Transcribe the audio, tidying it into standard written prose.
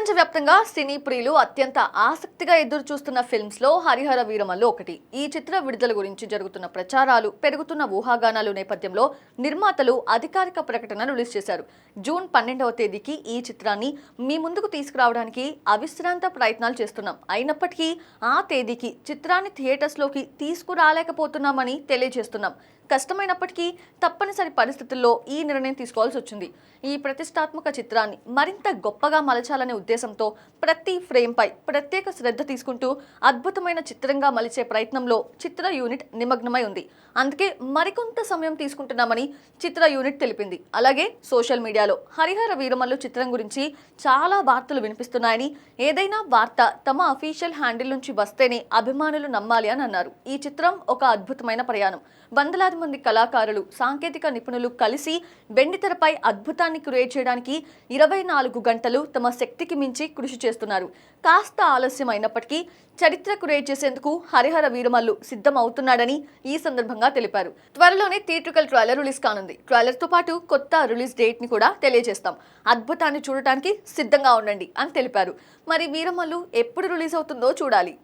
ప్రపంచవ్యాప్తంగా సినీ ప్రియులు అత్యంత ఆసక్తిగా ఎదురు చూస్తున్న ఫిల్మ్స్ లో హరిహర వీరమల్లు ఒకటి. ఈ చిత్ర విడుదల గురించి జరుగుతున్న ప్రచారాలు, పెరుగుతున్న ఊహాగానాలు నేపథ్యంలో నిర్మాతలు అధికారిక ప్రకటన రిలీజ్ చేశారు. జూన్ 12వ తేదీకి ఈ చిత్రాన్ని మీ ముందుకు తీసుకురావడానికి అవిశ్రాంత ప్రయత్నాలు చేస్తున్నాం. అయినప్పటికీ ఆ తేదీకి చిత్రాన్ని థియేటర్స్ లోకి తీసుకురాలేకపోతున్నామని తెలియజేస్తున్నాం. కష్టమైనప్పటికీ తప్పనిసరి పరిస్థితుల్లో ఈ నిర్ణయం తీసుకోవాల్సి వచ్చింది. ఈ ప్రతిష్టాత్మక చిత్రాన్ని మరింత గొప్పగా మలచాలనే ఉద్దేశంతో ప్రతి ఫ్రేమ్పై ప్రత్యేక శ్రద్ధ తీసుకుంటూ అద్భుతమైన చిత్రంగా మలిచే ప్రయత్నంలో చిత్ర యూనిట్ నిమగ్నమై ఉంది. అందుకే మరికొంత సమయం తీసుకుంటున్నామని చిత్ర యూనిట్ తెలిపింది. అలాగే సోషల్ మీడియాలో హరిహర వీరమల్లు చిత్రం గురించి చాలా వార్తలు వినిపిస్తున్నాయని, ఏదైనా వార్త తమ అఫీషియల్ హ్యాండిల్ నుంచి వస్తేనే అభిమానులు నమ్మాలి అని అన్నారు. ఈ చిత్రం ఒక అద్భుతమైన ప్రయాణం. వందలాది మంది కళాకారులు, సాంకేతిక నిపుణులు కలిసి వెండితెరపై అద్భుతాన్ని క్రియేట్ చేయడానికి 24 గంటలు తమ శక్తికి మించి కృషి చేస్తున్నారు. కాస్త ఆలస్యం అయినప్పటికీ చరిత్ర క్రియేట్ చేసేందుకు హరిహర వీరమల్లు సిద్ధం అవుతున్నాడని ఈ సందర్భంగా తెలిపారు. త్వరలోనే థియేట్రికల్ ట్రైలర్ రిలీజ్ కానుంది. ట్రైలర్ తో పాటు కొత్త రిలీజ్ డేట్ ని కూడా తెలియజేస్తాం. అద్భుతాన్ని చూడటానికి సిద్ధంగా ఉండండి అని తెలిపారు. మరి వీరమల్లు ఎప్పుడు రిలీజ్ అవుతుందో చూడాలి.